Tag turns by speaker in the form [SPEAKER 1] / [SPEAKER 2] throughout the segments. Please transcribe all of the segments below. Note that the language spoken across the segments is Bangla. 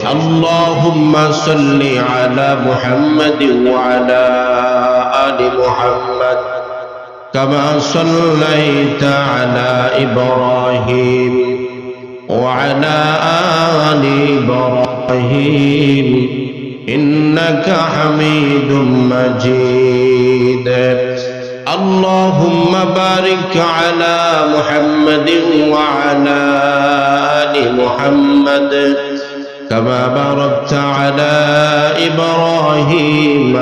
[SPEAKER 1] اللهم صل على محمد وعلى آل محمد كما صليت على إبراهيم وعلى آل إبراهيم إنك حميد مجيد اللهم بارك على محمد وعلى آل محمد كما باركت على إبراهيم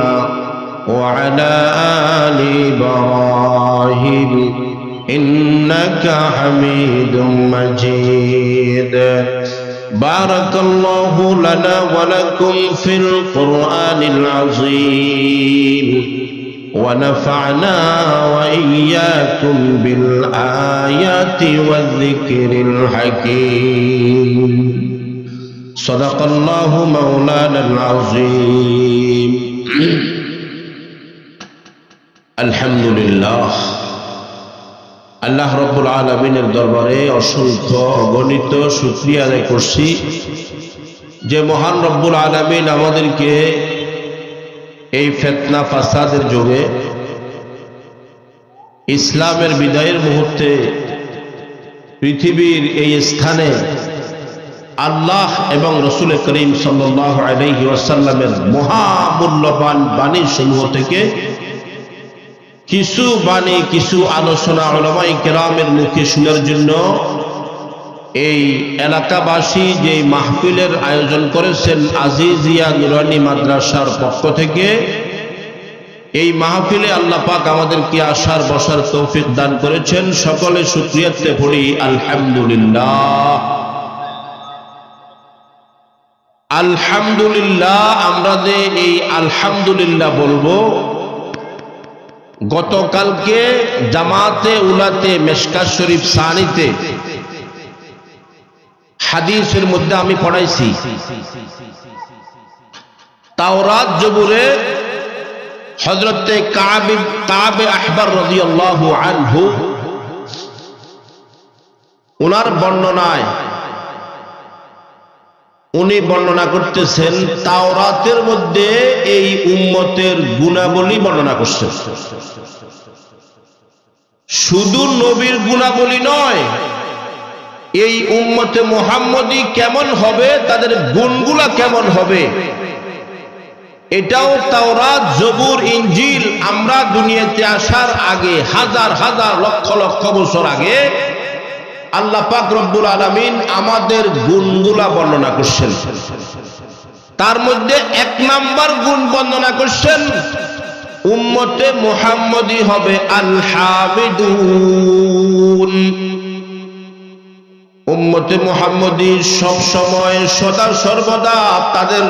[SPEAKER 1] وعلى آل إبراهيم إنك حميد مجيد بارك الله لنا ولكم في القرآن العظيم ونفعنا وإياكم بالآيات والذكر الحكيم صدق الله مولانا العظيم الحمد لله আল্লাহ রব্বুল আলামিনের দরবারে অসংখ্য অগণিত শুকরিয়া আদায় করছি যে মহান রব্বুল আলামিন আমাদেরকে এই ফিতনা ফাসাদের যুগে ইসলামের বিদায়ের মুহূর্তে পৃথিবীর এই স্থানে আল্লাহ এবং রাসূল করিম সাল্লাল্লাহু আলাইহি ওয়াসাল্লামের মহামূল্যবান বাণী সমূহ থেকে কিছু বাণী কিছু আলোচনা উলামায়ে কেরামের মুখে শোনার জন্য এই এলাকাবাসী যে মাহফিলের আয়োজন করেছেন আজিজিয়া নুরানি মাদ্রাসার পক্ষ থেকে এই মাহফিলে আল্লাহ পাক আমাদেরকে আসার বসার তৌফিক দান করেছেন। সকলে শুকরিয়াতে পড়ি আলহামদুলিল্লাহ। আলহামদুলিল্লাহ। আমরা যে এই আলহামদুলিল্লাহ বলবো, গতকালকে জামাতে উলাতে মেশকাত শরীফ সানিতে হাদিসের মধ্যে আমি পড়াইছি তাওরাত জবুরে হযরতে কাব আহবার রাদিয়াল্লাহু আনহু ওনার বর্ণনায় উনি বর্ণনা করতেছেন তাওরাতের মধ্যে এই উম্মতের গুণাবলী বর্ণনা করছেন। শুধু নবীর গুণাবলী নয়, এই উম্মতে মুহাম্মদী কেমন হবে, তাদের গুণগুলা কেমন হবে, এটাও তাওরাত জবুর ইনজিল আমরা দুনিয়াতে আসার আগে হাজার হাজার লক্ষ লক্ষ বছর আগে আল্লাহ পাক রব্বুল আলামিন আমাদের গুণগুলা বর্ণনা করছেন। তার মধ্যে এক নাম্বার গুণ বর্ণনা করছেন উম্মতে মুহাম্মদী হবে আল হামিদুন। উম্মতে মুহাম্মদী সব সময় সদা সর্বদা তাদের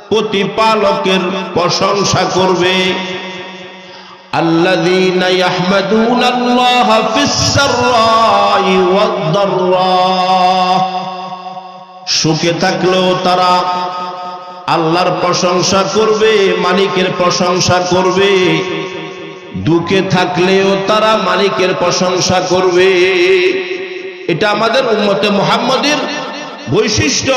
[SPEAKER 1] প্রতিপালকের প্রশংসা করবে। الذين يحمدون الله في السراء والضراء। সুখে থাকলেও তারা আল্লাহর প্রশংসা করবে, মালিকের প্রশংসা করবে, দুঃখে থাকলেও তারা মালিকের প্রশংসা করবে। এটা আমাদের উম্মতে মুহাম্মদীর বৈশিষ্ট্য,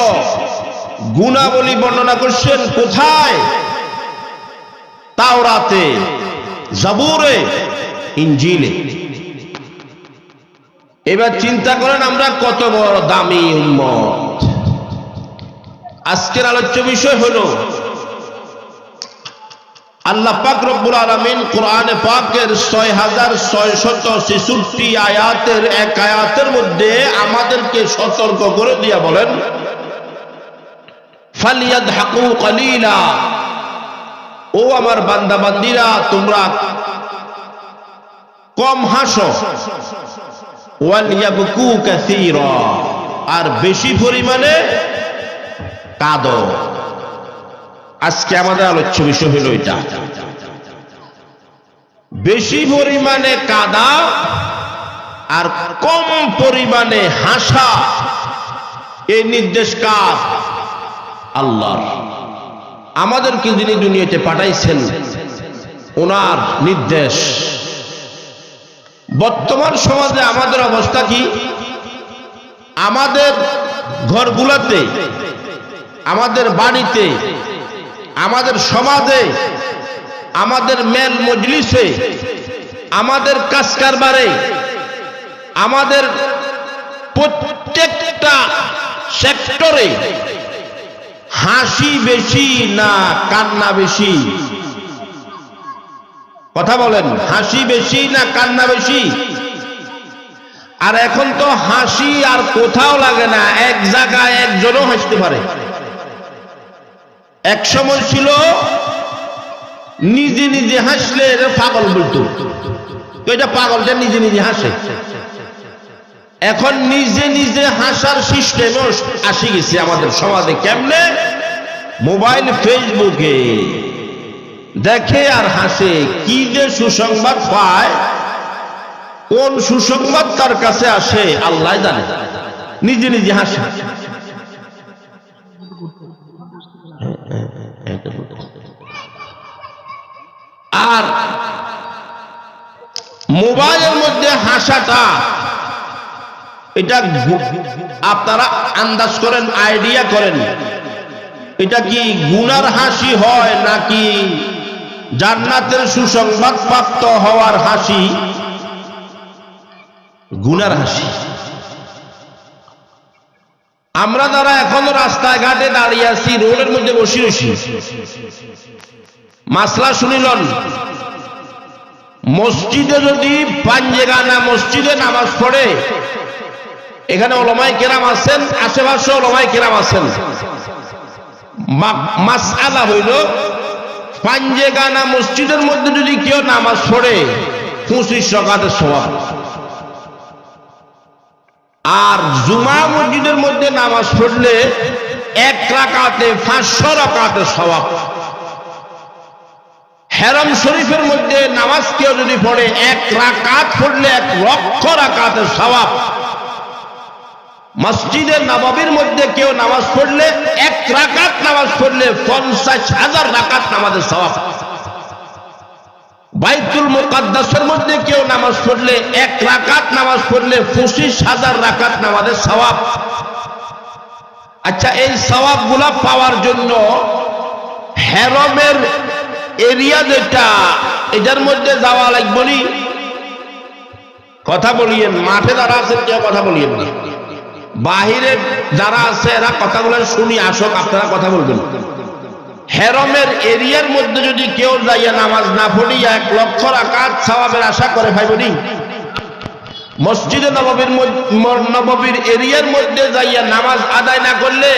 [SPEAKER 1] গুণাবলী বর্ণনা করছেন কোথায়? তাওরাতে, জাবুরে, ইনজিলে। এবার চিন্তা করেন আমরা কত বড় দামি উম্মত। আজকের আলোচ্য বিষয় হলো আল্লাহ পাক রব্বুল আলামিন কোরআনে পাকের 6666 আয়াতের এক আয়াতের মধ্যে আমাদেরকে সতর্ক করে দিয়া বলেন ফালিয়াদহাকু কলিলা। ও আমার বান্দা বান্দিরা, তোমরা কম হাসো, ওয়ালিয়াবকু কাসীরা, আর বেশি পরিমাণে কাঁদো। আজকে আমাদের আলোচ্য বিষয় হলো এটা, বেশি পরিমাণে কাঁদা আর কম পরিমাণে হাসা। এই নির্দেশ কার? আল্লাহর। আমাদেরকে যিনি দুনিয়াতে পাঠাইছেন ওনার নির্দেশ। বর্তমান সমাজে আমাদের অবস্থা কি? আমাদের ঘরগুলোতে আমাদের বাড়িতে, আমাদের সমাজে, আমাদের মেল মজলিসে, আমাদের কাজ কারবারে, আমাদের প্রত্যেকটা সেক্টরে হাসি বেশি না কান্না বেশি? কথা বলেন, হাসি বেশি না কান্না বেশি? আর এখন তো হাসি আর কোথাও লাগে না, এক জায়গায় একজনও হাসতে পারে। এক সময় ছিল নিজে নিজে হাসলে এটা পাগল বলতো, এটা পাগলটা নিজে নিজে হাসে। এখন নিজে নিজে হাসার সিস্টেমও আসি গেছে আমাদের সমাজে। কেমনে? মোবাইল ফেসবুকে দেখে আর হাসে। কি যে সুসংবাদ পায়, কোন সুসংবাদ তার কাছে আসে আল্লাহ জানে, নিজে নিজে হাসে। আর মোবাইলের মধ্যে হাসাটা, এটা আপনারা আন্দাজ করেন, আইডিয়া করেন, এটা কি গুনার হাসি হয় নাকি জান্নাতের সুসংবাদ প্রাপ্ত হওয়ার হাসি? গুনার হাসি। আমরা যারা এখনো রাস্তায় ঘাটে দাঁড়িয়ে আছি, রোডের মধ্যে বসে রয়েছি, মাসলা শুনিলেন, মসজিদে যদি পাঞ্জেগানা মসজিদে নামাজ পড়ে, এখানে ওলামায়ে কেরাম আছেন, আশেপাশে ওলামায়ে কেরাম আছেন, মাসআলা হইল পাঞ্জেগানা মসজিদের মধ্যে যদি কেউ নামাজ পড়ে 25 রাকাতের সওয়াব, আর জুমা মসজিদের মধ্যে নামাজ পড়লে 1 রাকাতে 500 রাকাতের সওয়াব। হেরাম শরীফের মধ্যে নামাজ কেউ যদি পড়ে 1 রাকাত পড়লে 1 লক্ষ রাকাতের সওয়াব। মসজিদে নববীর মধ্যে কেউ নামাজ পড়লে 1 রাকাত নামাজ পড়লে 50,000 রাকাত নামাজের সওয়াব। বাইতুল মুকাদ্দাসের মধ্যে কেউ নামাজ পড়লে 1 রাকাত নামাজ পড়লে 25,000 রাকাত নামাজের সওয়াব। আচ্ছা, এই সওয়াবগুলো পাওয়ার জন্য হেরমের এরিয়া যেটা, এটার মধ্যে যাওয়া লাগবে নি? কথা বলিয়েন, মাঠে যারা আছেন কেউ কথা বলিয়েন না, বাহিরে যারা আছে এরা কথাগুলো শুনি আসক, আপনারা কথা বলবেন। হেরমের এরিয়ার মধ্যে যদি কেউ যাইয়া নামাজ না পড়িয়া 1 লক্ষ রাকাত সওয়াবের আশা করে পাইবনি? মসজিদে নববীর এরিয়ার মধ্যে যাইয়া নামাজ আদায় না করলে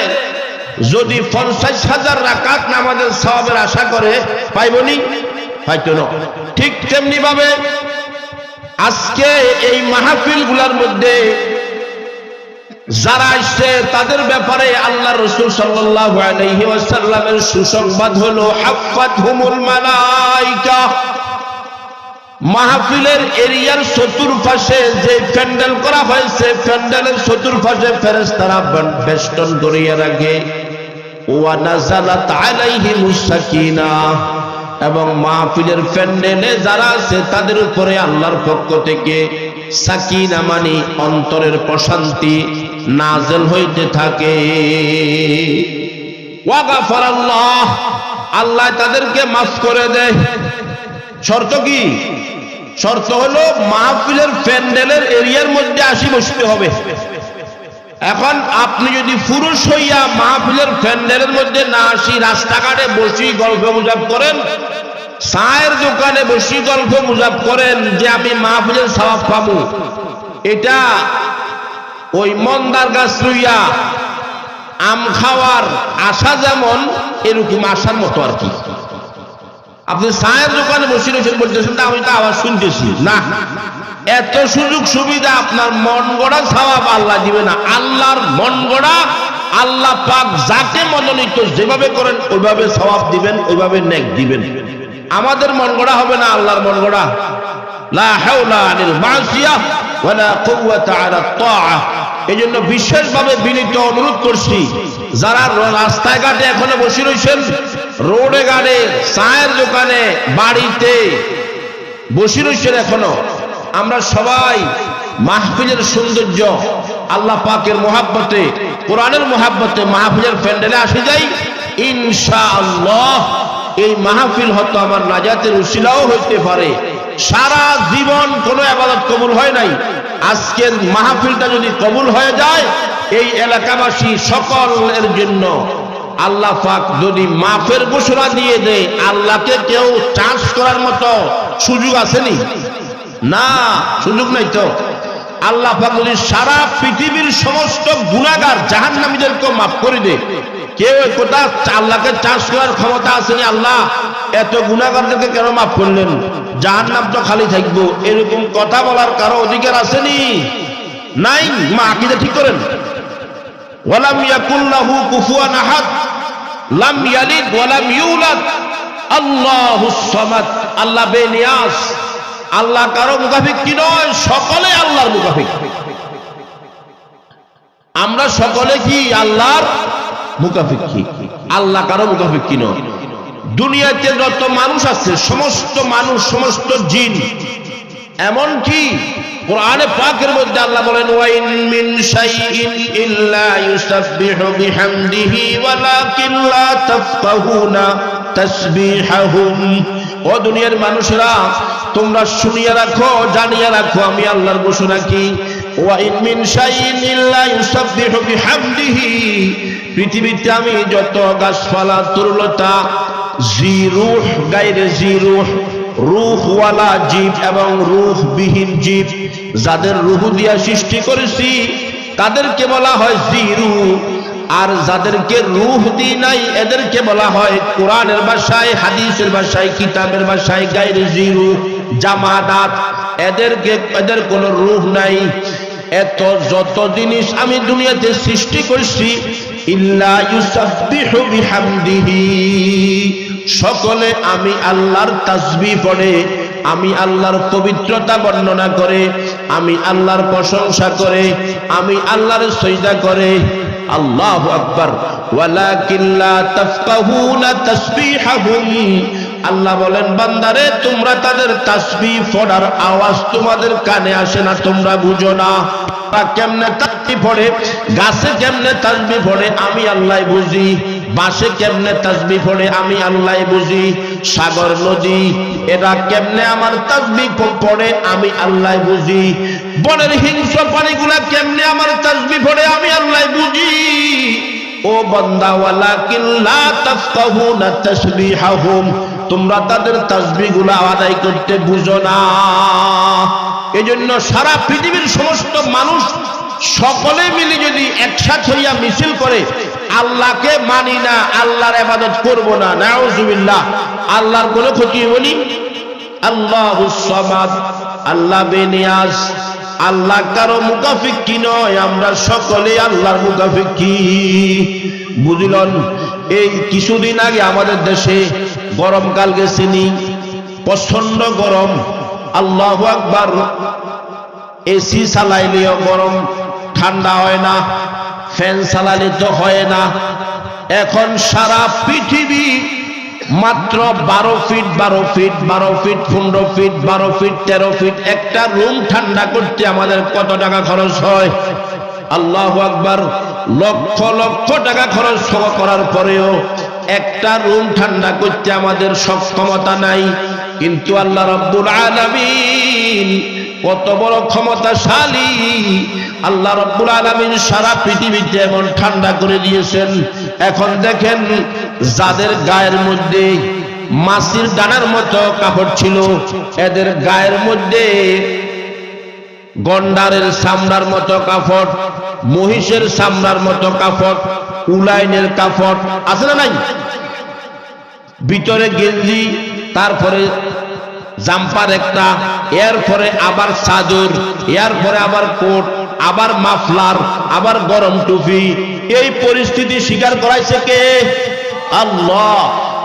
[SPEAKER 1] যদি 50,000 রাকাত নামাজের সওয়াবের আশা করে পাইবনি? হয়তো না। ঠিক তেমনি ভাবে আজকে এই মাহফিলগুলোর মধ্যে যারা আসছে তাদের ব্যাপারে আল্লাহ রাসূল সাল্লাল্লাহু আলাইহি ওয়াসাল্লামের সুসংবাদ হলো হাফাতহুমুল মালায়েকা। মাহফিলের এরিয়ার চতুর্পাশে যে প্যান্ডেল করা হয়েছে, প্যান্ডেলের চতুর্পাশে ফেরেশতারা বেষ্টন করিয়া রাখে। ওয়া নাযালাত আলাইহিমুস সাকিনাহ, এবং মাহফিলের প্যান্ডেলে যারা আছে তাদের উপরে আল্লাহর পক্ষ থেকে সাকিনা মানে অন্তরের প্রশান্তি নাযিল হইতে থাকে। ওয়া গাফারাল্লাহ, আল্লাহ তাদেরকে মাফ করে দেয়। শর্ত কি? শর্ত হলো মাহফিলের প্যান্ডেলের এরিয়ার মধ্যে আসি বসতে হবে। এখন আপনি যদি পুরুষ হইয়া মাহফিলের প্যান্ডেলের মধ্যে না আসি, রাস্তাঘাটে বসি গল্প গুজব করেন, চায়ের দোকানে বসি গল্প গুজব করেন যে আমি মাহফিলের সওয়াব পাবো, এটা ওই মন্দার গাছ লইয়া আম খাওয়ার আশা যেমন, এরকম আশার মতো আর কি। আপনি চায়ের দোকানে বসে রয়েছেন, বলতেছেন আমি তো আওয়াজ শুনতেছি না, এত সুযোগ সুবিধা আপনার মন গড়া সওয়াব আল্লাহ দিবে না। আল্লাহর মন গড়া, আল্লাহ পাক যাকে মনোনীত যেভাবে করেন ওইভাবে সওয়াব দিবেন, ওইভাবে নেক দিবেন। আমাদের মন গড়া হবে না, আল্লাহর মন গড়া। লা হাওলা আনিল মাসিয়াহ ওয়ালা কুওয়াতা আলা তাআহ। এজন্য বিশেষভাবে বিনীত অনুরোধ করছি, যারা রাস্তায় ঘাটে এখনো বসে রয়েছেন, রোডে ঘাটে, চায়ের দোকানে, বাড়িতে বসে রয়েছেন এখনো, আমরা সবাই মাহফিলের সৌন্দর্য আল্লাহ পাকের মোহাব্বতে, কোরআনের মোহাব্বতে মাহফিলের প্যান্ডেলে আসে যাই, ইনশাআল্লাহ এই মাহফিল হয়তো আমার নাজাতের উসিলাও হইতে পারে। সারা জীবন কোনো ইবাদত কবুল হয় নাই, আজকের মাহফিলটা যদি কবুল হয়ে যায়, এই এলাকাবাসী সকলের জন্য আল্লাহ পাক যদি মাফের ঘোষণা দিয়ে দেয়, আল্লাহকে কেউ চার্জ করার মতো সুযোগ আসেনি? না, সুযোগ নাই তো। আল্লাহ পাক যদি সারা পৃথিবীর সমস্ত গুনাহগার জাহান্নামীদেরকে মাফ করে দেয়, কেউ কোথা আল্লাহকে চার্জ করার ক্ষমতা আসেনি? আল্লাহ এত গুনাহগারদেরকে কেন মাফ করলেন, জাহান্নাম তো খালি থাকবো, এরকম কথা বলার কারো অধিকার আসেনি? নাই। মা আকীদা ঠিক করেন। ওয়ালাম ইয়াকুল লাহু কুফুয়ান আহাদ, লাম ইয়ালিদ ওয়ালাম ইউলাদ, আল্লাহুস সামাদ। আল্লাহ বেনিয়াজ, আল্লাহ কারো মুখাফিক কি নয়, সকলে আল্লাহর মুখাফিক। আমরা সকলে কি আল্লাহর মুখাফিক? আল্লাহ কারো মুখাফিক কি নয়। দুনিয়াতে যত মানুষ আছে, সমস্ত মানুষ, সমস্ত জিন, এমন কি কোরআনে পাকের মধ্যে আল্লাহ বলেন, ওয়াইন মিন শাইইন ইল্লা ইউসাব্বিহু বিহামদিহি ওয়ালাকিন লা তাফকাহুনা তাসবিহাহুম। ও দুনিয়ার মানুষরা, তোমরা শুনিয়া রাখো, জানিয়া রাখো, আমি আল্লাহর ঘোষণা কি, ওয়াইন মিন শাইইন ইল্লা ইউসাব্বিহু বিহামদিহি, পৃথিবীতে আমি যত গাছপালা, তরুলতা, জি রূহ গায়রে জি রূহ, রূহওয়ালা জীব এবং রূহবিহীন জীব, যাদের রূহ দিয়া সৃষ্টি করেছি তাদেরকে বলা হয় জি রূহ, আর যাদেরকে রূহ দি নাই এদেরকে বলা হয় কোরআনের ভাষায়, হাদিসের ভাষায়, কিতাবের ভাষায় গায়রে জি রূহ, জামাদাত। এদের কোনো রূহ নাই। এত যত জিনিস আমি দুনিয়াতে সৃষ্টি করছি, ইল্লা ইউসাব্বিহু বিহামদিহি, সকলে আমি আল্লাহর তাসবিহ পড়ে, আমি আল্লাহর পবিত্রতা বর্ণনা করে, আমি আল্লাহর প্রশংসা করে, আমি আল্লাহর সিজদা করে। আল্লাহু আকবার। ওয়ালাকিন লা তাফকাহুনা তাসবিহাহুম, আল্লাহ বলেন, বান্দারে তোমরা তাদের তাসবিহ পড়ার আওয়াজ তোমাদের কানে আসে না, তোমরা বুঝো না। কেমনে তাসবিহ পড়ে, গাছে কেমনে তাসবিহ পড়ে আমি আল্লাহ বুঝি, বাঁশে কেমনে তাসবিহ পড়ে আমি আল্লাহ বুঝি, সাগর নদী এরা কেমনে আমার তাসবিহ পড়ে আমি আল্লাহ বুঝি, বনের হিংস্র প্রাণীগুলা কেমনে আমার তাসবিহ পড়ে আমি আল্লাহ বুঝি। ও বান্দা, ওয়ালাকিন লা তাফকাহুনা তাসবিহাহুম, তোমরা তাদের তাসবিহগুলো আদায় করতে বুঝো না। এজন্য সারা পৃথিবীর সমস্ত মানুষ সকলে মিলে যদি একসাথে হইয়া মিছিল করে, আল্লাহকে মানি না, আল্লাহর ইবাদত করব না, নাউজুবিল্লাহ, আল্লাহর কোনো ক্ষতি হয়নি। আল্লাহুস সামাদ, আল্লাহ বেনিয়াজ, আল্লাহ কারো মুখাফিক কি নয়, আমরা সকলে আল্লাহর মুখাফিক। কি বুঝলেন? এই কিছুদিন আগে আমাদের দেশে গরমকাল গেছেনি, প্রচন্ড গরম, আল্লাহু আকবার। এসি চালাইলেও গরম, ঠান্ডা হয় না, ফ্যান চালালে তো হয় না। এখন সারা পৃথিবী মাত্র 12 feet 12 feet 12 feet 15 feet 12 feet 13 feet একটা রুম ঠান্ডা করতে আমাদের কত টাকা খরচ হয়? আল্লাহু আকবার। লক্ষ লক্ষ টাকা খরচ করার পরেও একটা রুম ঠান্ডা করতে আমাদের সক্ষমতা নাই। কিন্তু আল্লাহ রাব্বুল আলামিন কত বড় ক্ষমতাশালী, আল্লাহ রাব্বুল আলামিন সারা পৃথিবীতে এমন ঠান্ডা করে দিয়েছেন। এখন দেখেন, যাদের গায়ের মধ্যে মাছির দানার মতো কাপড় ছিল, এদের গায়ের মধ্যে গন্ডারের চামড়ার মতো কাপড়, মহিষের চামড়ার মতো কাপড়, উলাইনের কাপড় আছে না নাই? ভিতরে গেঞ্জি, তারপরে জাম্পার একটা, এরপরে আবার চাদর, এরপরে আবার কোট, আবার মাফলার, আবার গরম টুপি। এই পরিস্থিতি স্বীকার করাইছে কে? আল্লাহ।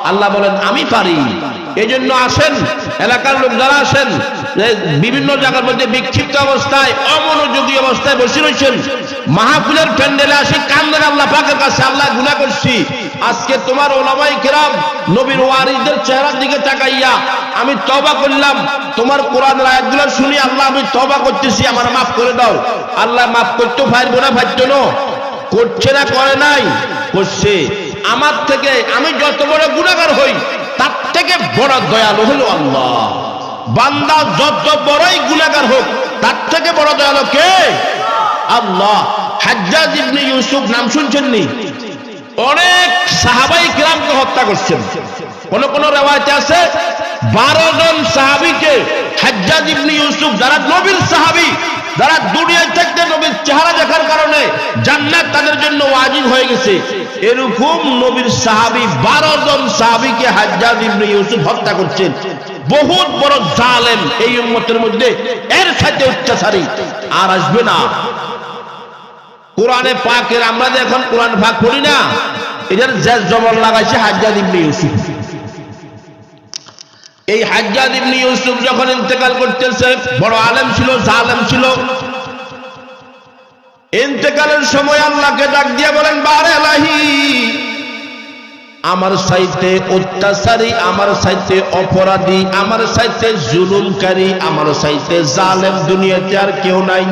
[SPEAKER 1] আল্লাহ বলেন আমি পারি। এই জন্য আসেন, এলাকার লোক যারা আসেন, বিভিন্ন জায়গার মধ্যে বিক্ষিপ্ত অবস্থায় অমনোযোগী অবস্থায় বসে রয়েছেন, মাহফিলের প্যান্ডেলে আসি কান্দেন আল্লাহ পাকের কাছে, আল্লাহ গুনাহ করছি, আজকে তোমার ওলামায়ে কেরাম নবীর ওয়ারিসদের চেহারার দিকে তাকাইয়া আমি তওবা করলাম, তোমার কোরআনের আয়াতগুলো শুনি আল্লাহ আমি তওবা করতেছি, আমার মাফ করে দাও। আল্লাহ মাফ করতে পারবো না, পারতো না, করছে না, করে নাই, করছে। আমার থেকে আমি যত বড় গুনাহগার হই তার থেকে বড় দয়ালু হলো আল্লাহ। বান্দা যত বড়ই গুনাহগার হোক তার থেকে বড় দয়ালু কে? আল্লাহ। হাজ্জাজ ইবনে ইউসুফ নাম শুনছেন নি? অনেক সাহাবাই কিরামকে হত্যা করছেন। কোন কোন রিওয়ায়েতে আছে 12 জন সাহাবীকে হাজ্জাজ ইবনে ইউসুফ, যারা নবীর সাহাবী, যারা দুনিয়ায় থাকতে নবীর চেহারা দেখার কারণে জান্নাত তাদের জন্য ওয়াজিব হয়ে গেছে, এরকম নবীর সাহাবী 12 জন সাহাবীকে হাজ্জাজ ইবনে ইউসুফ হত্যা করছেন। বহুত বড় জালেম এই উম্মতের মধ্যে, এর সাথে অত্যাচারী আর আসবে না। কোরআনে পাকের আমরা যে এখন কোরআন ভাগ পড়ি না, এটার জের জবর লাগাইছে হাজ্জাজ ইবনে ইউসুফ। এই হাজ্জাজ ইবনে ইউসুফ যখন ইন্তেকাল করতেছে, বড় আলেম ছিল, জালেম ছিল, ইন্তেকালের সময় আল্লাহকে ডাক দিয়ে বলেন, বারে এলাহি, আমার চাইতে অত্যাচারী, আমার চাইতে অপরাধী, আমার চাইতে জুলুমকারী, আমার চাইতে জালেম দুনিয়াতে আর কেউ নাই।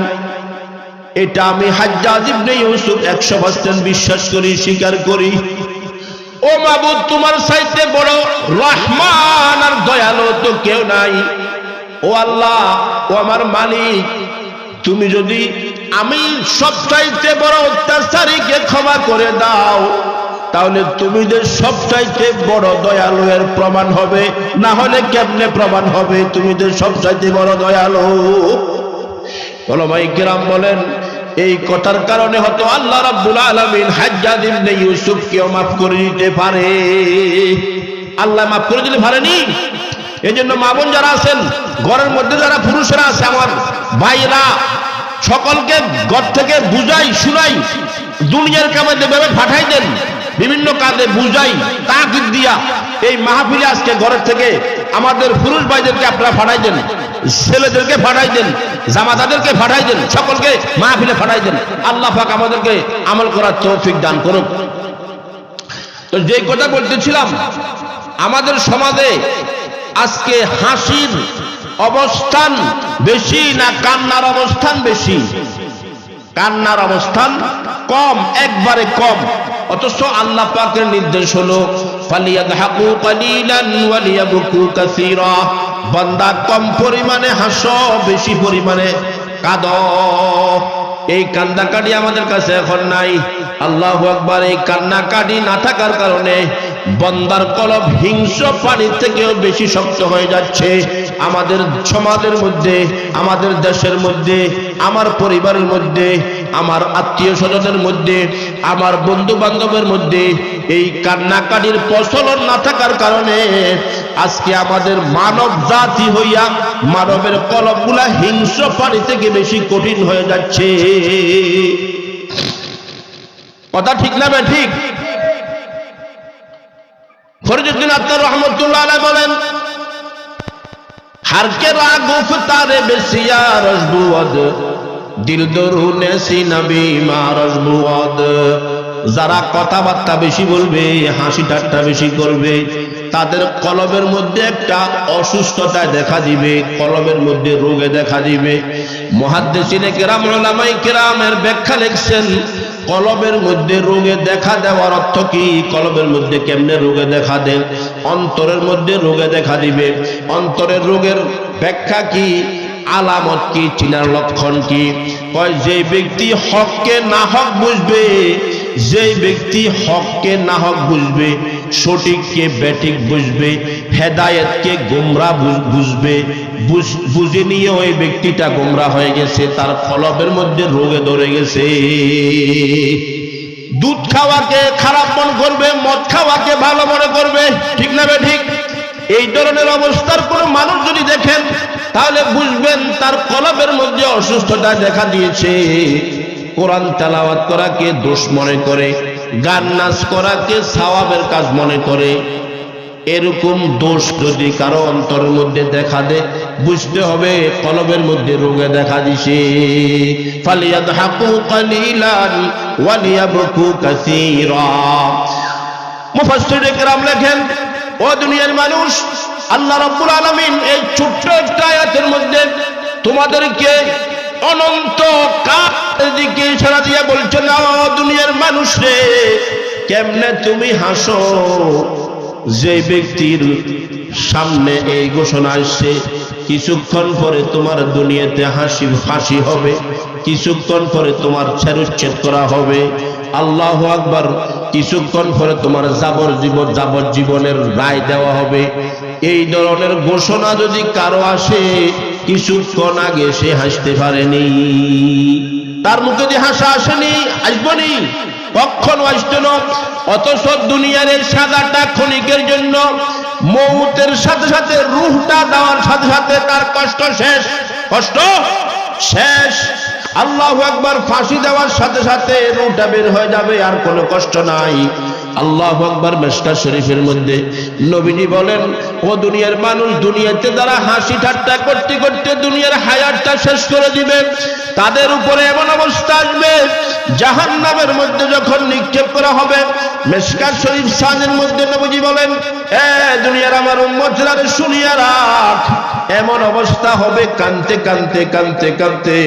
[SPEAKER 1] এটা আমি হাজ্জাজ ইবনে ইউসুফ 100% বিশ্বাস করি, স্বীকার করি। ও মাবুদ, তোমার চাইতে বড় রহমান আর দয়ালু তো কেউ নাই। ও আল্লাহ, ও আমার মালিক, তুমি যদি আমি সবচাইতে বড় অত্যাচারীকে ক্ষমা করে দাও, তাহলে তুমি যে সবচাইতে বড় দয়ালু এর প্রমাণ হবে, না হলে কেমনে প্রমাণ হবে তুমি যে সবচাইতে বড় দয়ালু? ওলামায়ে কেরাম বলেন, এই কথার কারণে হয়তো আল্লাহ রাব্বুল আলামিন হাজ্জাজ ইবনে ইউসুফকেও মাফ করে দিতে পারে। আল্লাহ মাফ করে দিতে পারেনি? এই জন্য মা বোন যারা আছেন, ঘরের মধ্যে যারা পুরুষেরা আছে, আমার ভাইরা, সকলকে ঘর থেকে বুঝাই শুনাই, দুনিয়ার কামে যেভাবে পাঠাই দেন, বিভিন্ন কাজে বুঝাই তাকিদ দিয়া এই মাহফিলে আজকে ঘরের থেকে আমাদের পুরুষ ভাইদেরকে আপনারা পাঠাই দেন, ছেলেদেরকে পাঠাই দেন, জামাতাদেরকে পাঠাই দেন, সকলকে মাহফিলে পাঠাই দেন। আল্লাহ পাক আমাদেরকে আমল করার তৌফিক দান করুক। তো যে কথা বলতেছিলাম, আমাদের সমাজে আজকে হাসির অবস্থান বেশি না কান্নার অবস্থান বেশি? কান্নার অবস্থান কম, একবারে কম। অথচ আল্লাহ পাকের নির্দেশ হলো ফালিয়াদহাকু কালিলান ওয়া লিয়াবকু কাসীরা, বান্দা কম পরিমাণে হাসো, বেশি পরিমাণে কাঁদো। এই কান্দাকাটি আমাদের কাছে এখন নাই। আল্লাহু আকবার। এই কান্নাকাটি না থাকার কারণে বান্দার কলব হিংস্র পানির থেকেও বেশি শক্ত হয়ে যাচ্ছে। আমাদের সমাজের মধ্যে, আমাদের দেশের মধ্যে, আমার পরিবারের মধ্যে, আমার আত্মীয় স্বজনের মধ্যে, আমার বন্ধু বান্ধবের মধ্যে এই কান্নাকাটির প্রচলন না থাকার কারণে আজকে আমাদের মানব জাতি হইয়া মানবের কলবগুলা হিংস্র পানি থেকে বেশি কঠিন হয়ে যাচ্ছে। কথা ঠিক না বে ঠিক? ফরিদুদ্দিন আত্মার রহমতুল্লাহ আলাইহি বলেন, হারকে রাগুফতারে বেসিয়া রজবুদ দিল দরুনে সিনবি মা রজবুদ। যারা কথাবার্তা বেশি বলবে, হাসি ঠাট্টা বেশি করবে, তাদের কলবের মধ্যে একটা অসুস্থতা দেখা দিবে, কলবের মধ্যে রোগে দেখা দিবে। মুহাদ্দিসিনে কেরাম, উলামায়ে কেরামের ব্যাখ্যা লিখছেন, কলবের মধ্যে রোগে দেখা দেওয়ার অর্থ কি? কলবের মধ্যে কেমনে রোগে দেখা দেন? অন্তরের মধ্যে রোগে দেখা দিবে। অন্তরের রোগের ব্যাখ্যা কি, আলামত কি, চিনার লক্ষণ কি? কয় যে ব্যক্তি হককে না হক বুঝবে, যে ব্যক্তি হককে না হক বুঝবে, সঠিককে ব্যাঠিক বুঝবে, হেদায়েতকে গোমরা বুঝবে, বুঝে নিয়ে ওই ব্যক্তিটা গোমরা হয়ে গেছে, তার কলবের মধ্যে রোগে ধরে গেছে। দুধ খাওয়াকে খারাপ মনে করবে, মদ খাওয়াকে ভালো মনে করবে, ঠিক না ঠিক? এই ধরনের অবস্থার কোন মানুষ যদি দেখেন, তাহলে বুঝবেন তার কলবের মধ্যে অসুস্থতা দেখা দিয়েছে। কোরআন তেলাওয়াত করাকে দোষ মনে করে, গান নাচ করাকে সওয়াবের কাজ মনে করে, এরকম দোষ যদি কারো অন্তরের মধ্যে দেখা দেয়, বুঝতে হবে কলবের মধ্যে রোগে দেখা দিছে। ফালিয়াদহাকু কালিলান ওয়ালিয়াবকু কাসীরা। মুফাসসিরে কেরাম লেখেন, ও দুনিয়ার মানুষ, আল্লাহ রাব্বুল আলামিন এই ছোট্ট একটা আয়াতের মধ্যে তোমাদেরকে অনন্ত কালের দিকে ইশারা দিয়ে বলছেন, ও দুনিয়ার মানুষ রে, কেমনে তুমি হাসো যে ব্যক্তির সামনে এই ঘোষণা আসছে কিছুক্ষণ পরে তোমার দুনিয়াতে হাসি হবে, কিছুক্ষণ পরে তোমার ছেদুচ্ছেদ করা হবে, আল্লাহু আকবার, কিছুক্ষণ পরে তোমার যাবজ্জীবনের রায় দেওয়া হবে। এই ধরনের ঘোষণা যদি কারো আসে, কিছুক্ষণ আগে সে হাসতে পারেনি, তার মুখে দিয়ে হাসা আসেনি, আসবনি, কখনো আসতো না। অথচ দুনিয়ার এই সাদাটা ক্ষণিকের জন্য, মৌতের সাথে সাথে রূহটা দেওয়ার সাথে সাথে তার কষ্ট শেষ, কষ্ট শেষ। আল্লাহু আকবার, ফাঁসি দেওয়ার সাথে সাথে রূহটা বের হয়ে যাবে, আর কোনো কষ্ট নাই। আল্লাহু আকবার। মিশকাত শরীফের মধ্যে নবীজি বলেন, ও দুনিয়ার মানুষ, দুনিয়াতে যারা হাসি ঠাট্টা করতে করতে দুনিয়ার হায়াতটা শেষ করে দিবে, তাদের উপরে এমন অবস্থা আসবে, জাহান্নামের মধ্যে যখন নিক্ষেপ করা হবে। মিশকাত শরীফ সানের মধ্যে নবীজি বলেন, এ দুনিয়ার আমার উম্মতরা শুনিয়া রাখ, এমন অবস্থা হবে, কানতে কানতে কানতে কানতে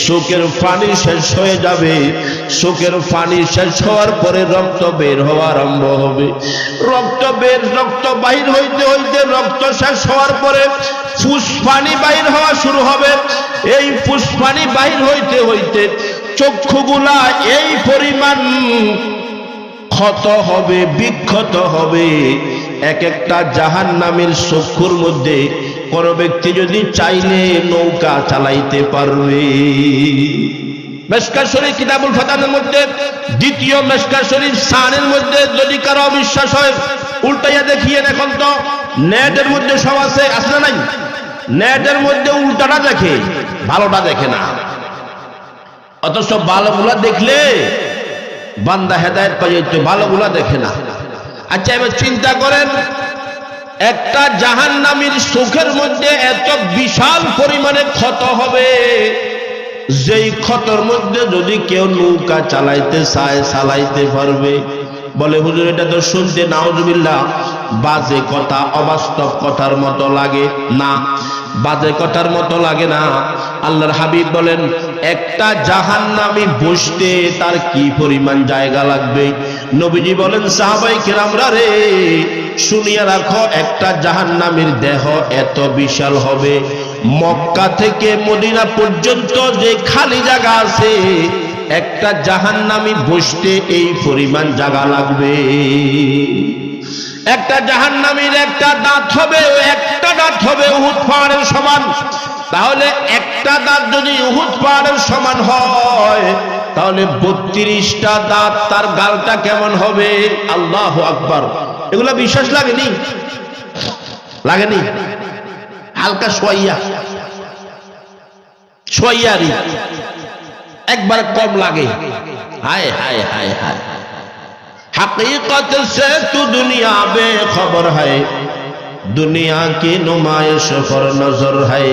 [SPEAKER 1] চোখের পানি শেষ হয়ে যাবে। চোখের পানি শেষ হওয়ার পরে রক্ত বের হওয়া আরম্ভ হবে। রক্ত বাহির হইতে হইতে রক্ত শেষ হওয়ার পরে ফুসপানি বাহির হওয়া শুরু হবে। এই ফুসপানি বাহির হইতে হইতে চক্ষুগুলা এই পরিমাণ ক্ষত হবে, বিক্ষত হবে। এক একটা জাহান্নামের চক্ষুর মধ্যে কোন ব্যক্তি যদি চাইলে নৌকা চালাইতে পারবে। মিশকাত শরীফ কিতাবুল ফাতানের মধ্যে, দ্বিতীয় মিশকাত শরীফ সানের মধ্যে যদি কারো অবিশ্বাস হয়, উল্টাইয়া দেখিয়ে এখন তো নেটের মধ্যে সব আছে, আসলে নাই? নেটের মধ্যে উল্টাটা দেখে, ভালোটা দেখে না। অথচ ভালোগুলা দেখলে বান্দা হেদায়েত পাই যেত, ভালোগুলা দেখে না। আচ্ছা, এবার চিন্তা করেন, একটা জাহান্নামীর চোখের মধ্যে এত বিশাল পরিমাণে ক্ষত হবে, যেই ক্ষতর মধ্যে যদি কেউ নৌকা চালাইতে চায় চালাইতে পারবে। বলে হুজুর, এটা তো শুনতে নাউজুবিল্লাহ বাজে কথা, অবাস্তব কথার মতো লাগে। না, বাজে কথার মতো লাগে না। আল্লাহর হাবিব বলেন, একটা জাহান্নামী বসতে তার কি পরিমাণ জায়গা লাগবে। নবীজি বলেন, সাহাবায়ে কেরামরা রে, শুনিয়া রাখো, একটা জাহান্নামীর দেহ এত বিশাল হবে, মক্কা থেকে মদিনা পর্যন্ত যে খালি জায়গা আছে, একটা জাহান্নামী বসতে এই পরিমাণ জায়গা লাগবে। একটা জাহান্নামীর একটা দাঁত হবে, একটা দাঁত হবে উহুদ পাহাড়ের সমান। তাহলে একটা দাঁত যদি উহুদ পাহাড়ের সমান হয়, তাহলে 32টা দাঁত, তার গালটা কেমন হবে? আল্লাহু আকবার। এগুলা বিশ্বাস লাগেনি? লাগেনি? হালকা সোয়াইয়ারি একবার কম লাগে। হায় হায় হায় হায়, हकीकत से तू दुनिया बेखबर है, दुनिया की नुमाइश पर नजर है।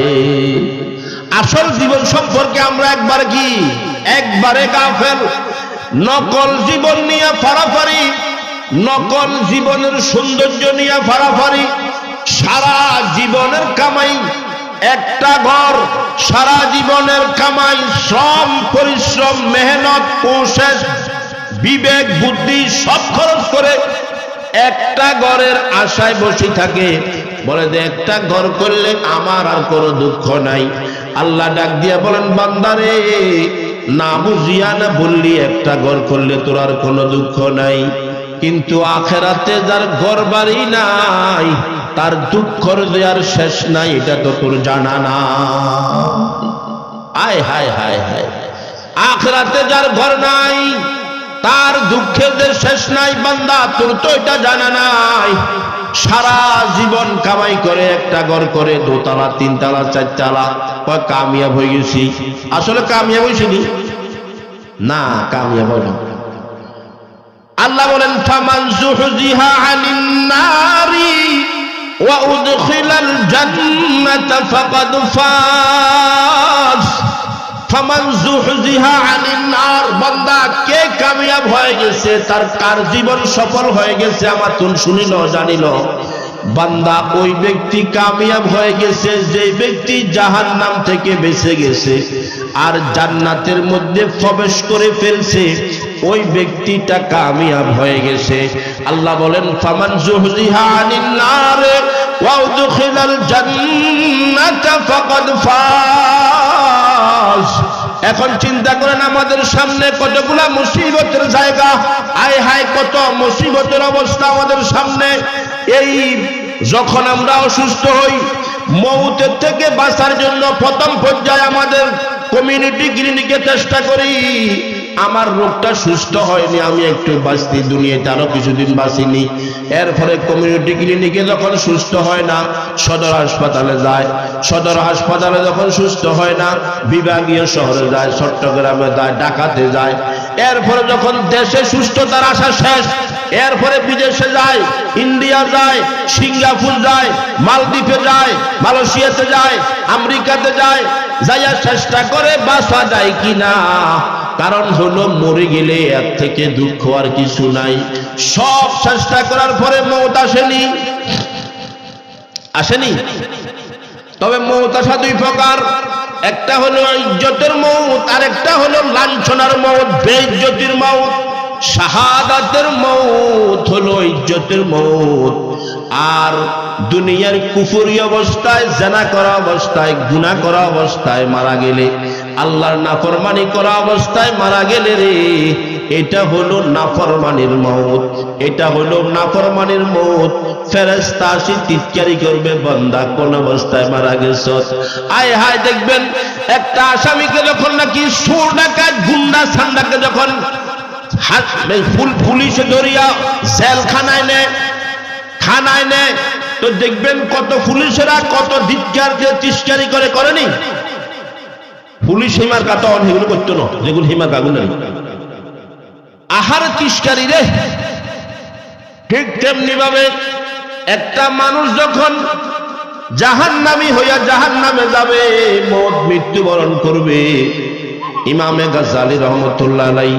[SPEAKER 1] আসল জীবন সম্পর্কে আমরা একবারে গাফেল। নকল জীবন নিয়ে ফাড়াফাড়ি, নকল জীবনের সৌন্দর্য নিয়ে ফাড়াফাড়ি। সারা জীবনের কামাই একটা ঘর, সারা জীবনের কামাই, শ্রম পরিশ্রম, মেহনত, কোশিশ, বিবেক বুদ্ধি সব খরচ করে একটা ঘরের আশায় বসে থাকে। বলে যে একটা ঘর করলে আমার আর কোনো দুঃখ নাই। আল্লাহ ডাক দিয়া বলেন, বান্দারে, না বুঝিয়া না বললি একটা ঘর করলে তোর আর কোনো দুঃখ নাই, কিন্তু আখেরাতে যার ঘর বাড়ি নাই, তার দুঃখর যে আর শেষ নাই, এটা তো তোর জানা না। আয় হায় হায় হায়, আখেরাতে যার ঘর নাই, তার দুঃখের যে শেষ নাই। বান্দা, তোর তো এটা জানা নাই। সারা জীবন কামাই করে একটা ঘর করে, 2 তলা 3 তলা 4 তলা, কয় কামিয়াব হয়ে গেছি। আসলে কামিয়াব হয়েছিনি না, কামিয়াব হইল। আল্লাহ বলেন, ফামান যুহজিহা আনিন নারি ওয়া উদখিলাল জান্নাতা ফাকাদ ফাজ ফামান যুহজিহা আনিন নার। বান্দা কে কামিয়াব হয়ে গেছে, তার কার জীবন সফল হয়ে গেছে আমার তুন শুনিল জানিল। বান্দা ওই ব্যক্তি কামিয়াব হয়ে গেছে যে ব্যক্তি জাহান্নাম থেকে বেঁচে গেছে আর জান্নাতের মধ্যে প্রবেশ করে ফেলছে, ওই ব্যক্তিটা কামিয়াব হয়ে গেছে। আল্লাহ বলেন ফামান যুহজিহা আনিন নার ওয়া উদখিলাল জান্নাতা ফাকাদ ফাজ। এখন চিন্তা করেন আমাদের সামনে কতগুলা মুসিবতের জায়গা, আয় হায় কত মুসিবতের অবস্থা আমাদের সামনে। এই যখন আমরা অসুস্থ হই, মৌতের থেকে বাঁচার জন্য প্রথম পর্যায়ে আমাদের কমিউনিটি ক্লিনিকে চেষ্টা করি। আমার রোগটা সুস্থ হয়নি, আমি একটু বাঁচতি, দুনিয়াতে আরো কিছুদিন বাঁচিনি। এরপরে কমিউনিটি ক্লিনিকে যখন সুস্থ হয় না, সদর হাসপাতালে যায়। সদর হাসপাতালে যখন সুস্থ হয় না, বিভাগীয় শহরে যায়, চট্টগ্রামে যায়, ঢাকাতে যায়। এরপরে যখন দেশে সুস্থতার আশা শেষ, এরপরে বিদেশে যায়, ইন্ডিয়া যায়, সিঙ্গাপুর যায়, মালদ্বীপে যায়, মালয়েশিয়াতে যায়, আমেরিকাতে যায়, যাইয়া চেষ্টা করে বাঁচা যায় কিনা। কারণ হলো মরে গেলে এর থেকে দুঃখ আর কিছু নাই। সব চেষ্টা করার পরে মওত আসেনি, আসেনি। তবে মওত আসা দুই প্রকার, একটা হলো ইজ্জতের মওত আর একটা হলো লাঞ্ছনার মওত, বেইজ্জতির মওত। শাহাদাতের মওত হলো ইজ্জতের মওত। আর দুনিয়ার কুফরি অবস্থায়, জানা করা অবস্থায়, গুনাহ করা অবস্থায় মারা গেলে, আল্লাহর নাফরমানি করা অবস্থায় মারা গেলে রে, এটা হলো নাফরমানির মওত, এটা হলো নাফরমানির মওত। ফেরেশতা আসি চিৎকারি করবে, বান্দা কোন অবস্থায় মারা গেছ। আয় হায় দেখবেন একটা আসামিকে যখন নাকি চোর ডাকাত গুন্ডা সান্ডাকে যখন পুলিশে ধরিয়া জেলখানায় নেয়, খানায় নেয়, তো দেখবেন কত পুলিশেরা কত ধিক্কার দিয়ে তিস্কারি করে, করেনি? পুলিশ হিমার কাটা এগুলো করতো না, যেগুলো হিমার কাগুন আহার তিস্কারি রে। ঠিক তেমনি ভাবে একটা মানুষ যখন জাহান্নামী হইয়া জাহান্নামে যাবে, মওত মৃত্যুবরণ করবে, ইমামে গাজ্জালী রহমতুল্লাহ আলাইহি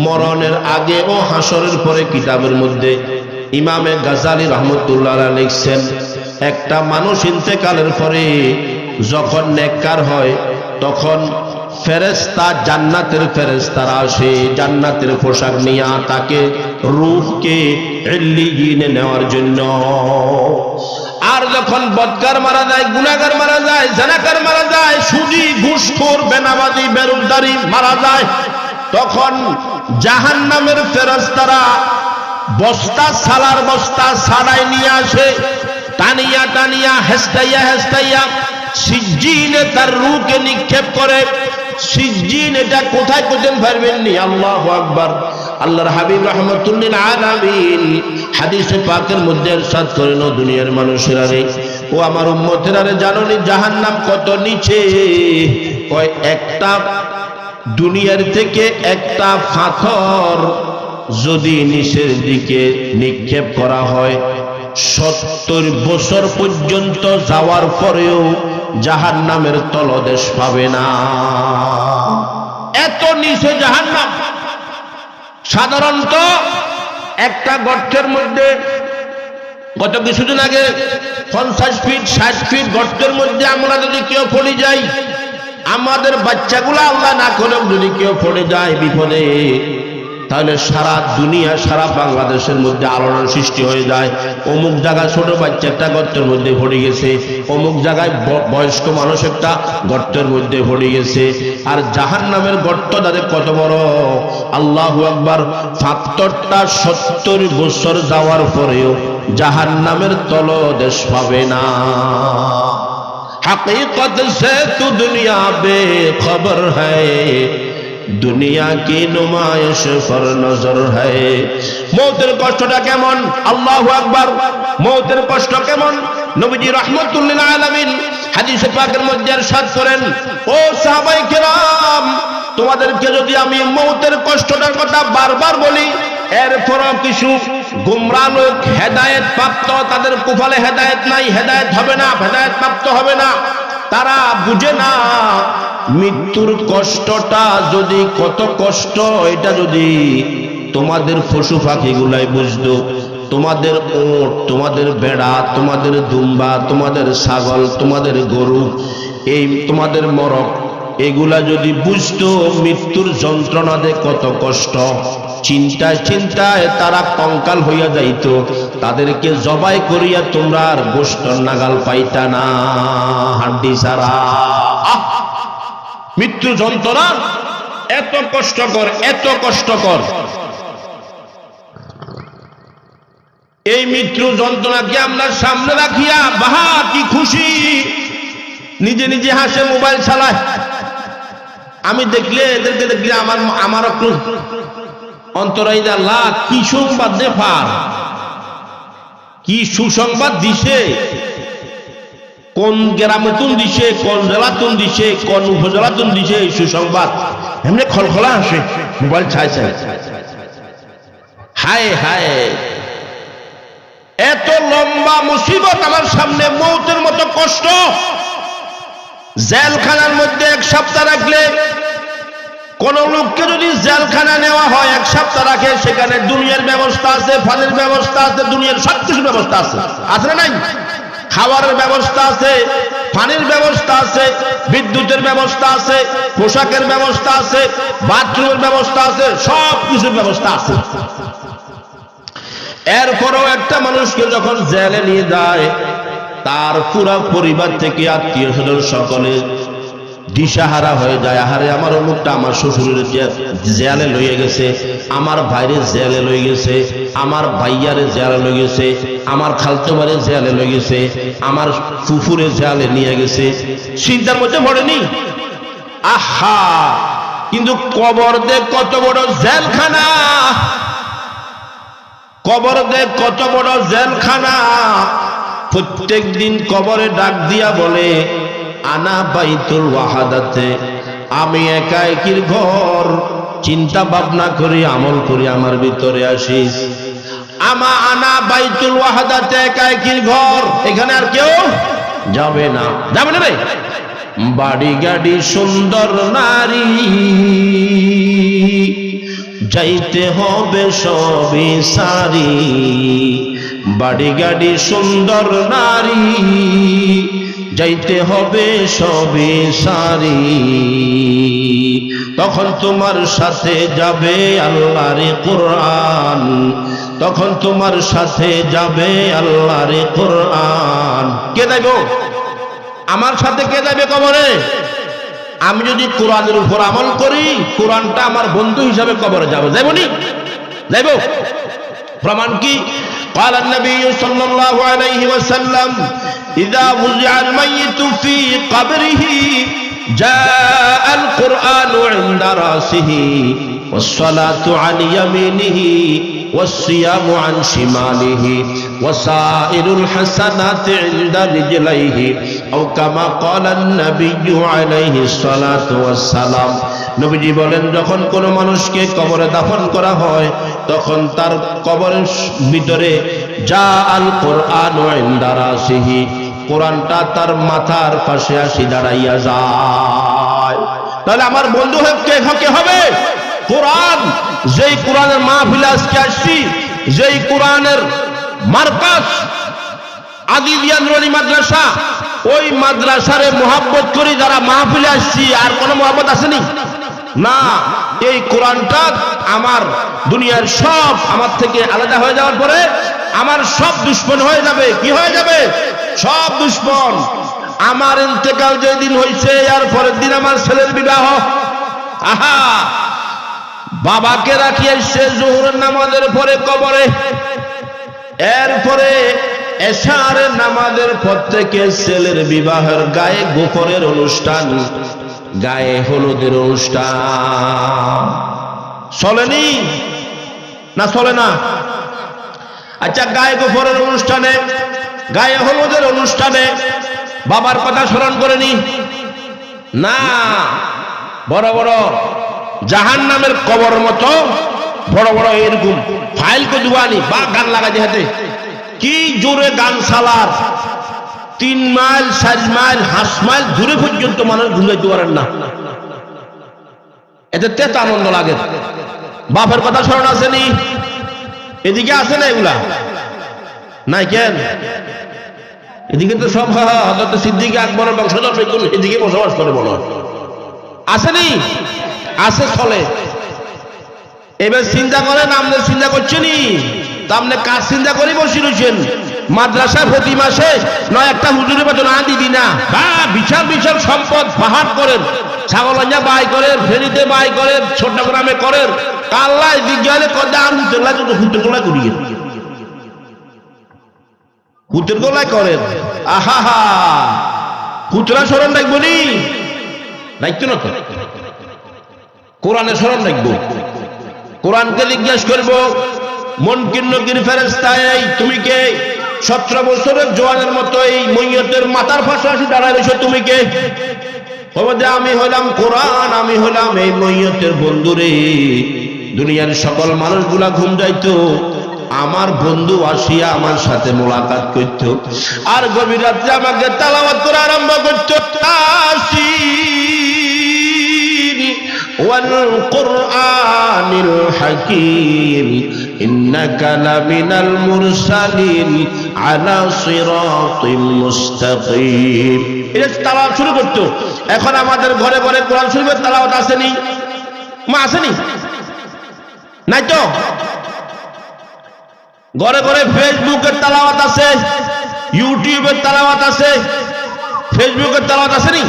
[SPEAKER 1] মরণের আগে ও হাসরের পরে কিতাবের মধ্যে ইমামে গাজ্জালী রহমতুল্লাহ আলাইহি লিখছেন, একটা মানুষ ইন্তেকালের পরে যখন নেককার হয় তখন ফেরেশতা, জান্নাতের ফেরেশতারা আসে জান্নাতের পোশাক নিয়ে তাকে রূহকে ইল্লিয়িনে নেওয়ার জন্য। আর যখন বদকার মারা যায়, গুনাহগার মারা যায়, জানাকার মারা যায়, সুদী ঘুষখোর বেনামাজি বেরুজদারি মারা যায়, তখন জাহান্নামের ফেরেশতারা বস্তা সালার বস্তা সাড়াই নিয়ে আসে, টানিয়া টানিয়া হেস্তাইয়া হেস্তাইয়া সিজ্জিনে তার রূহকে নিক্ষেপ করে। সিজ্জিন এটা কোথায় খুঁজে পারবেননি? আল্লাহু আকবার। আল্লাহর হাবিব রাহমাতুল্লিল আলামিন হাদিসে পাকের মধ্যে ইরশাদ করেন, ও দুনিয়ার মানুষেরা রে, ও আমার উম্মতেরা রে, জানোনি জাহান্নাম কত নিচে? কয় একটা দুনিয়ার থেকে একটা পাথর যদি নিচের দিকে নিক্ষেপ করা হয়, 70 বছর পর্যন্ত যাওয়ার পরেও জাহান্নামের তলদেশ পাবে না। এত নিচে জাহান্নাম। সাধারণত একটা গর্তের মধ্যে গত কিছুদিন আগে 50 ফিট 60 ফিট গর্তের মধ্যে আমরা যদি কেউ পড়ে যাই, আমাদের বাচ্চাগুলো আল্লাহ না করুক যদি কেউ পড়ে যায় বিপদে, তাহলে সারা দুনিয়া সারা বাংলাদেশের মধ্যে আলোড়ন সৃষ্টি হয়ে যায়। অমুক জায়গায় ছোট বাচ্চা একটা গর্তের মধ্যে পড়ে গেছে, অমুক জায়গায় বয়স্ক মানুষ একটা গর্তের মধ্যে পড়ে গেছে। আর জাহান্নামের গর্ত তাদের কত বড়! আল্লাহু আকবার। 70 বছর যাওয়ার পরেও জাহান্নামের তলদেশ পাবে না। हकीकत से तू दुनिया बेखबर है, दुनिया की नुमाइश पर नजर है। मौतेर कष्टटा केमन? আল্লাহু আকবার। মৌতের কষ্ট কেমন? নবীজি রাহমাতুল্লিল আলামিন হাদিসে পাকের মধ্যে ইরশাদ করেন, ও সাহাবায়ে কেরাম, তোমাদেরকে যদি আমি মৌতের কষ্টটার কথা বারবার বলি, এরপরও কিছু গুমরাহ লোক হেদায়েত প্রাপ্ত, তাদের কপালে হেদায়েত নাই, হেদায়েত হবে না, হেদায়েত প্রাপ্ত হবে না। তারা বুঝে না মৃত্যুর কষ্টটা যদি কত কষ্ট, এটা যদি তোমাদের পশু পাখিগুলাই বুঝতো, তোমাদের ওট, তোমাদের বেড়া, তোমাদের দুম্বা, তোমাদের ছাগল, তোমাদের গরু, এই তোমাদের মরক, এগুলা যদি বুঝতো মৃত্যুর যন্ত্রণাতে কত কষ্ট, চিন্তায় চিন্তায় তারা কঙ্কাল হইয়া যাইত, তাদেরকে জবাই করিয়া তোমরা আর গোশত নাগাল পাইতা না, হাড্ডি ছাড়া। মৃত্যু যন্ত্রণা এত কষ্টকর, এত কষ্টকর। এই মৃত্যু যন্ত্রণাকে আমরা সামনে রাখিয়া বাহা কি খুশি, নিজে নিজে হাসে, মোবাইল চালায়। আমি দেখলে এদেরকে দেখলে আমার একটু অন্তরাই আল্লাহ কি সংবাদ দেফার, কি সুসংবাদ দিছে, কোন গ্রামে তুন দিছে, কোন জেলা তুন দিছে, কোন উপজেলা তুন দিছে এই সুসংবাদ, এমনি খলখলা আসে মোবাইল ছাই ছাই। হায় হায়, এত লম্বা মুসিবত আমার সামনে, মৌতের মতো কষ্ট। জেলখানার মধ্যে 1 সপ্তাহ রাখলে, কোন লোককে যদি জেলখানা নেওয়া হয় 1 সপ্তাহ রাখে, সেখানে দুনিয়ার ব্যবস্থা আছে, পানির ব্যবস্থা আছে, দুনিয়ার সবকিছু ব্যবস্থা আছে, আছে না নাই? খাবারের ব্যবস্থা আছে, পানির ব্যবস্থা আছে, বিদ্যুতের ব্যবস্থা আছে, পোশাকের ব্যবস্থা আছে, বাথরুমের ব্যবস্থা আছে, সব কিছুর ব্যবস্থা আছে। এরপরও একটা মানুষকে যখন জেলে নিয়ে যায়, তার পুরা পরিবার থেকে আত্মীয় স্বজন সকলে দিশাহারা হয়ে যায়। আহারে আমার অমুকটা আমার শ্বশুরের জেলে লইয়ে গেছে, আমার ভাইরে জেলে লই গেছে, আমার ভাইয়ারে জেলে লই গেছে, আমার খালতো ভাইরে জেলে লই গেছে, আমার ফুফুরে জেলে নিয়ে গেছে। চিন্তার মধ্যে পড়েনি? আহা, কিন্তু কবর দে কত বড় জেলখানা, কবর দে কত বড় জেলখানা। প্রত্যেক দিন কবরে ডাক দিয়া বলে, আনা বাইতুল ওয়াহাদাতে, আমি একা একির ঘর, চিন্তা ভাবনা করি, আমল করি, আমার ভিতরে আসিস। আনা বাইতুল ওয়াহাদাতে, একা একির ঘর, এখানে আর কেউ যাবে না, যাবে না রে। বাড়ি গাড়ি সুন্দর নারী, যাইতে হবে সবই সারি, বাড়ি গাড়ি সুন্দর নারী, যাইতে হবে সবে সারি। তখন তোমার সাথে যাবে আল্লাহর কোরআন, তখন তোমার সাথে যাবে আল্লাহর কোরআন। কে যাইব আমার সাথে? কে যাবে কবরে? আমি যদি কোরআনের উপর আমল করি, কোরআনটা আমার বন্ধু হিসাবে কবরে যাবো, যাইবনি? যাইব। প্রমাণ কি? قال النبي صلى الله عليه وسلم إذا وضع الميت في قبره جاء القرآن عند رأسه والصلاة عن يمينه والصيام عن شماله وسائر الحسنات عند رجليه أو كما قال النبي عليه الصلاة والسلام। নবীজি বলেন, যখন কোনো মানুষকে কবরে দাফন করা হয়, তখন তার কবরের ভিতরে যা আল কোরআন ইনদা রাসিহি, কোরআনটা তার মাথার পাশে আসি দাঁড়াইয়া যায়। তাহলে আমার বন্ধু কে হবে? কোরআন। যেই কোরআনের মাহফিলে আজকে আসছি, যেই কোরআনের মারকাজ আদিলিয়া নুরানি মাদ্রাসা, ওই মাদ্রাসারে মোহাব্বত করি যারা মাহফিলে আসছি, আর কোনো মোহাব্বত আসেনি না। এই কোরআনটা আমার দুনিয়ার সব আমার থেকে আলাদা হয়ে যাওয়ার পরে আমার সব দুশ্মন হয়ে যাবে। কি হয়ে যাবে? সব দুশ্মন। আমার ইন্তেকাল যেদিন হয়েছে, এর পরের দিন আমার ছেলের বিবাহ। আহা, বাবাকে রাখি এসছে জোহরের নামাজের পরে কবরে, এরপরে এশারের নামাজের পর থেকে ছেলের বিবাহের গায়ে গোপরের অনুষ্ঠান, গায়ে হলুদের অনুষ্ঠান। চলেনি না? চলে না? আচ্ছা, গায়ে গোপরের অনুষ্ঠানে, গায়ে হলুদের অনুষ্ঠানে বাবার কথা স্মরণ করেনি না? বড় বড় জাহান্নামের কবর মতো বড় বড় এরকম ফাইল কো দুয়ানি বা গান লাগা যে হাতে কি জোরে গান সালার 3 মাইল 4 মাইল 5 মাইল দূরে পর্যন্ত মানুষ ঘুমাইতে পারেন না এতে তেত আনন্দ লাগে বাপের কথা স্মরণ আসেনি এদিকে আসে না এগুলা নাই কেন এদিকে তো সব হযরত সিদ্দিক আকবরের বংশধর এদিকে বসবাস করে বলো আসেনি আসে চলে এবার চিন্তা করেন আপনি চিন্তা করছেনই তা আপনি কাজ চিন্তা করে বসে রয়েছেন মাদ্রাসায় প্রতি মাসে নয় একটা হুজুরের বেতন দিবি না বা বিশাল বিশাল সম্পদ পাহাড় করেন ছাগলঞ্জা বাই করেন ফেরিতে বাই করেন চট্টগ্রামে করেন কাল্লায় বিজ্ঞানে কদা আর হুতের গোলায় করিয়ে হুতের গোলায় করেন আহা হা হুতরা স্মরণ রাখবো নি রাখতো না তো কোরআনে স্মরণ রাখবো কোরআনকে জিজ্ঞেস করবো মন কিন্নকির ফেরেশতায় তুমি কে 17 বছরের জওয়ানের মতো এই মইয়তের মাথার পাশাপাশি দাঁড়ায় রয়েছে তুমি কে বলবে আমি হলাম কোরআন আমি হলাম এই মইয়তের বন্ধুরে দুনিয়ার সকল মানুষগুলা ঘুম যাইতো আমার বন্ধু আসিয়া আমার সাথে মোলাকাত করত আর গভীর রাত্রে আমাকে তেলাওয়াত করা আরম্ভ করত والقرآن الحكيم إنك لمن المرسلين على صراط مستقيم এটা তেলাওয়াত শুরু করতে এখন আমাদের ঘরে ঘরে কোরআন শরীফের তেলাওয়াত আসেনি মা আসেনি নাই তো ঘরে ঘরে ফেসবুকের তেলাওয়াত আছে ইউটিউবের তেলাওয়াত আছে ফেসবুকের তেলাওয়াত আসেনি